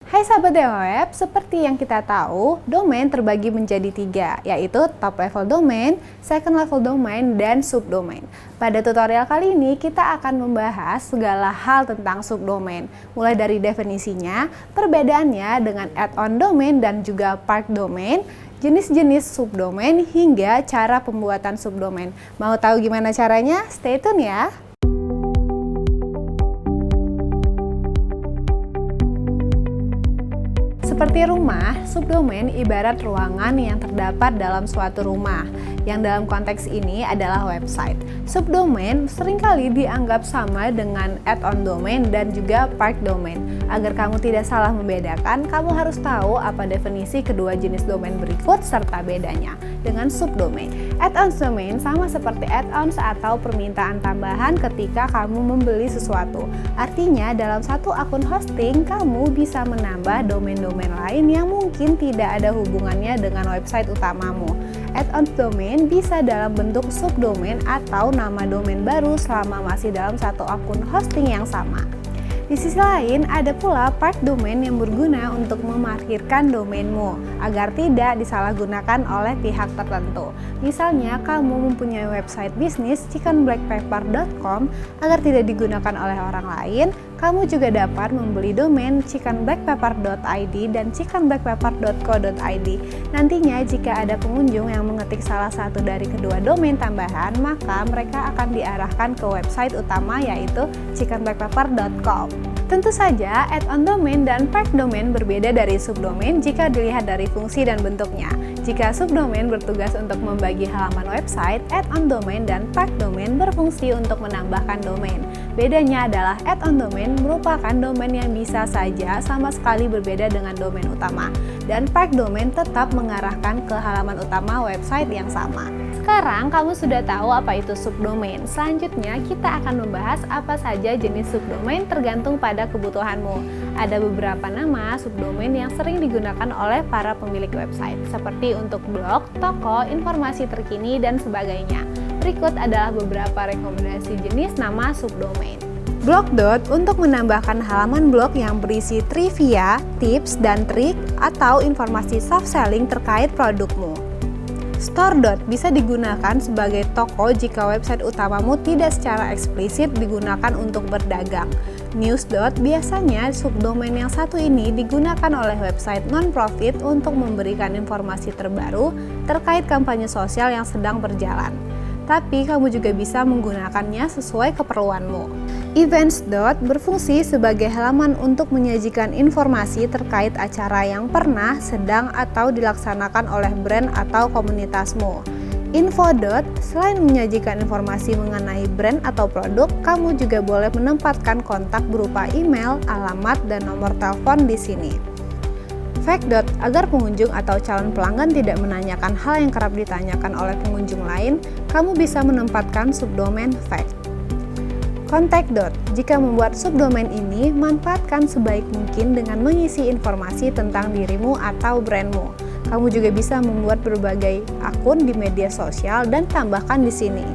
Hai sahabat DeWeb, seperti yang kita tahu, domain terbagi menjadi 3, yaitu top level domain, second level domain, dan subdomain. Pada tutorial kali ini, kita akan membahas segala hal tentang subdomain, mulai dari definisinya, perbedaannya dengan add-on domain dan juga part domain, jenis-jenis subdomain, hingga cara pembuatan subdomain. Mau tahu gimana caranya? Stay tune ya! Seperti rumah, subdomain ibarat ruangan yang terdapat dalam suatu rumah, yang dalam konteks ini adalah website. Subdomain seringkali dianggap sama dengan add-on domain dan juga part domain. Agar kamu tidak salah membedakan, kamu harus tahu apa definisi kedua jenis domain berikut serta bedanya dengan subdomain. Add-on domain sama seperti add-ons atau permintaan tambahan ketika kamu membeli sesuatu. Artinya, dalam satu akun hosting, kamu bisa menambah domain-domain lain yang mungkin tidak ada hubungannya dengan website utamamu. Add-on domain bisa dalam bentuk subdomain atau nama domain baru selama masih dalam satu akun hosting yang sama. Di sisi lain, ada pula part domain yang berguna untuk memarkirkan domainmu agar tidak disalahgunakan oleh pihak tertentu. Misalnya, kamu mempunyai website bisnis chickenblackpepper.com agar tidak digunakan oleh orang lain. Kamu juga dapat membeli domain chickenblackpepper.id dan chickenblackpepper.co.id. Nantinya, jika ada pengunjung yang mengetik salah satu dari kedua domain tambahan, maka mereka akan diarahkan ke website utama yaitu chickenblackpepper.com. Tentu saja, add-on domain dan part domain berbeda dari subdomain jika dilihat dari fungsi dan bentuknya. Jika subdomain bertugas untuk membagi halaman website, add-on domain dan part domain berfungsi untuk menambahkan domain. Bedanya adalah add-on domain merupakan domain yang bisa saja sama sekali berbeda dengan domain utama, dan part domain tetap mengarahkan ke halaman utama website yang sama. Sekarang kamu sudah tahu apa itu subdomain. Selanjutnya kita akan membahas apa saja jenis subdomain tergantung pada kebutuhanmu. Ada beberapa nama subdomain yang sering digunakan oleh para pemilik website, seperti untuk blog, toko, informasi terkini, dan sebagainya. Berikut adalah beberapa rekomendasi jenis nama subdomain. Blog.dot untuk menambahkan halaman blog yang berisi trivia, tips, dan trik, atau informasi soft selling terkait produkmu. Store.dot bisa digunakan sebagai toko jika website utamamu tidak secara eksplisit digunakan untuk berdagang. News.dot biasanya subdomain yang satu ini digunakan oleh website non-profit untuk memberikan informasi terbaru terkait kampanye sosial yang sedang berjalan. Tapi kamu juga bisa menggunakannya sesuai keperluanmu. Events.dot berfungsi sebagai halaman untuk menyajikan informasi terkait acara yang pernah, sedang, atau dilaksanakan oleh brand atau komunitasmu. Info.dot selain menyajikan informasi mengenai brand atau produk, kamu juga boleh menempatkan kontak berupa email, alamat, dan nomor telepon di sini. Fact.dot agar pengunjung atau calon pelanggan tidak menanyakan hal yang kerap ditanyakan oleh pengunjung lain, kamu bisa menempatkan subdomain fact. Contact.dot jika membuat subdomain ini, manfaatkan sebaik mungkin dengan mengisi informasi tentang dirimu atau brandmu. Kamu juga bisa membuat berbagai akun di media sosial dan tambahkan di sini.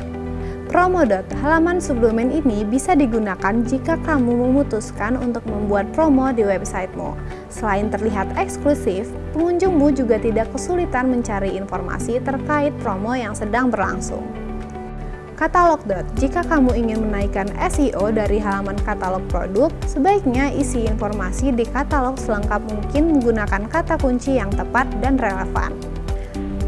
Promo.dot halaman subdomain ini bisa digunakan jika kamu memutuskan untuk membuat promo di websitemu. Selain terlihat eksklusif, pengunjungmu juga tidak kesulitan mencari informasi terkait promo yang sedang berlangsung. Katalog.dot jika kamu ingin menaikkan SEO dari halaman katalog produk, sebaiknya isi informasi di katalog selengkap mungkin menggunakan kata kunci yang tepat dan relevan.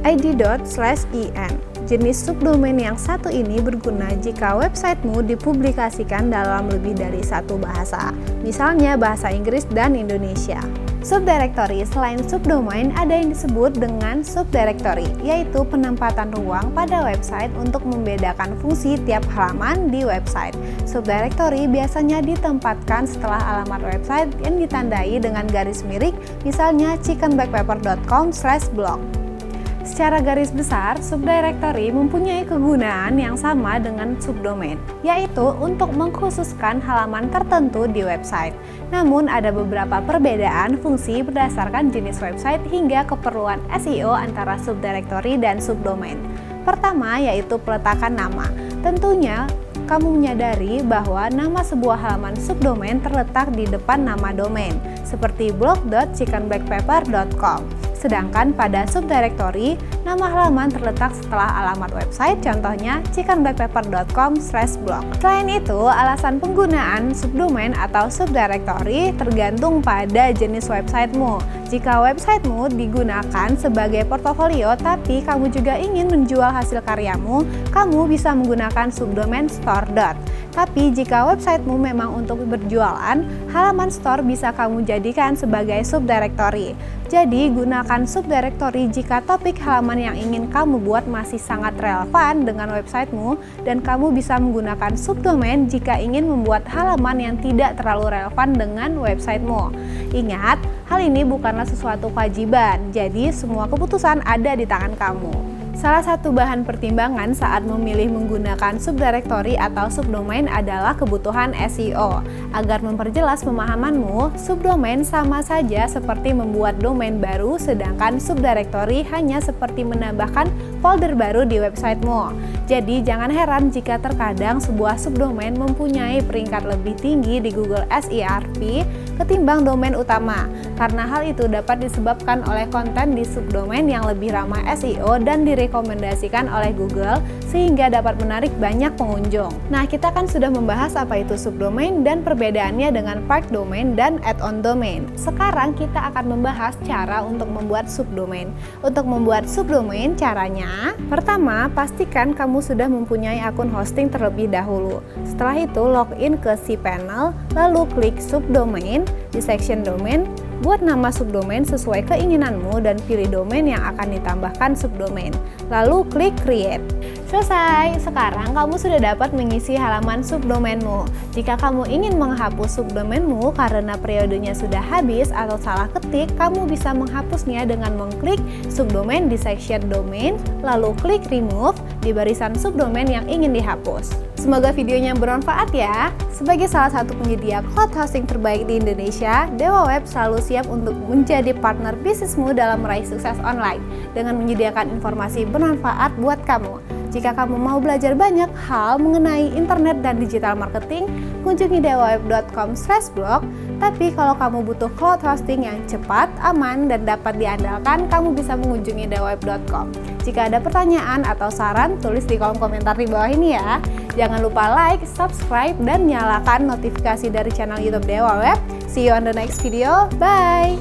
id./en jenis subdomain yang satu ini berguna jika websitemu dipublikasikan dalam lebih dari satu bahasa, misalnya bahasa Inggris dan Indonesia. Subdirectory selain subdomain ada yang disebut dengan subdirectory, yaitu penempatan ruang pada website untuk membedakan fungsi tiap halaman di website. Subdirectory biasanya ditempatkan setelah alamat website yang ditandai dengan garis miring, misalnya chickenblackpepper.com/blog. Secara garis besar, subdirectory mempunyai kegunaan yang sama dengan subdomain, yaitu untuk mengkhususkan halaman tertentu di website. Namun, ada beberapa perbedaan fungsi berdasarkan jenis website hingga keperluan SEO antara subdirectory dan subdomain. Pertama, yaitu peletakan nama. Tentunya, kamu menyadari bahwa nama sebuah halaman subdomain terletak di depan nama domain, seperti blog.chickenblackpepper.com. Sedangkan pada subdirectory, nama halaman terletak setelah alamat website, contohnya chickenblackpepper.com/blog. Selain itu, alasan penggunaan subdomain atau subdirectory tergantung pada jenis websitemu. Jika websitemu digunakan sebagai portofolio tapi kamu juga ingin menjual hasil karyamu, kamu bisa menggunakan subdomain store. Tapi jika websitemu memang untuk berjualan, halaman store bisa kamu jadikan sebagai subdirectory. Jadi, gunakan subdirectory jika topik halaman yang ingin kamu buat masih sangat relevan dengan websitemu, dan kamu bisa menggunakan subdomain jika ingin membuat halaman yang tidak terlalu relevan dengan websitemu. Ingat, hal ini bukanlah sesuatu kewajiban, jadi semua keputusan ada di tangan kamu. Salah satu bahan pertimbangan saat memilih menggunakan subdirectory atau subdomain adalah kebutuhan SEO. Agar memperjelas pemahamanmu, subdomain sama saja seperti membuat domain baru, sedangkan subdirectory hanya seperti menambahkan folder baru di websitemu. Jadi jangan heran jika terkadang sebuah subdomain mempunyai peringkat lebih tinggi di Google SERP ketimbang domain utama, karena hal itu dapat disebabkan oleh konten di subdomain yang lebih ramah SEO dan direkomendasikan oleh Google sehingga dapat menarik banyak pengunjung. Nah, kita kan sudah membahas apa itu subdomain dan perbedaannya dengan park domain dan add-on domain. Sekarang kita akan membahas cara untuk membuat subdomain. Untuk membuat subdomain, caranya pertama, pastikan kamu sudah mempunyai akun hosting terlebih dahulu. Setelah itu, login ke cPanel, lalu klik subdomain di section domain. Buat nama subdomain sesuai keinginanmu dan pilih domain yang akan ditambahkan subdomain. Lalu klik create. Selesai, sekarang kamu sudah dapat mengisi halaman subdomainmu. Jika kamu ingin menghapus subdomainmu karena periodenya sudah habis atau salah ketik, kamu bisa menghapusnya dengan mengklik subdomain di section domain, lalu klik remove di barisan subdomain yang ingin dihapus. Semoga videonya bermanfaat ya. Sebagai salah satu penyedia cloud hosting terbaik di Indonesia, Dewa Web selalu siap untuk menjadi partner bisnismu dalam meraih sukses online dengan menyediakan informasi bermanfaat buat kamu. Jika kamu mau belajar banyak hal mengenai internet dan digital marketing, kunjungi dewaweb.com/blog. Tapi kalau kamu butuh cloud hosting yang cepat, aman, dan dapat diandalkan, kamu bisa mengunjungi dewaweb.com. Jika ada pertanyaan atau saran, tulis di kolom komentar di bawah ini ya. Jangan lupa like, subscribe, dan nyalakan notifikasi dari channel YouTube Dewa Web. See you on the next video. Bye!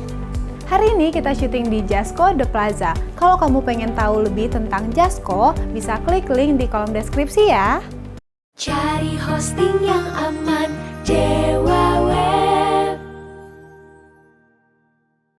Hari ini kita syuting di Jasco The Plaza. Kalau kamu pengen tahu lebih tentang Jasco, bisa klik link di kolom deskripsi ya. Cari hosting yang aman, Dewa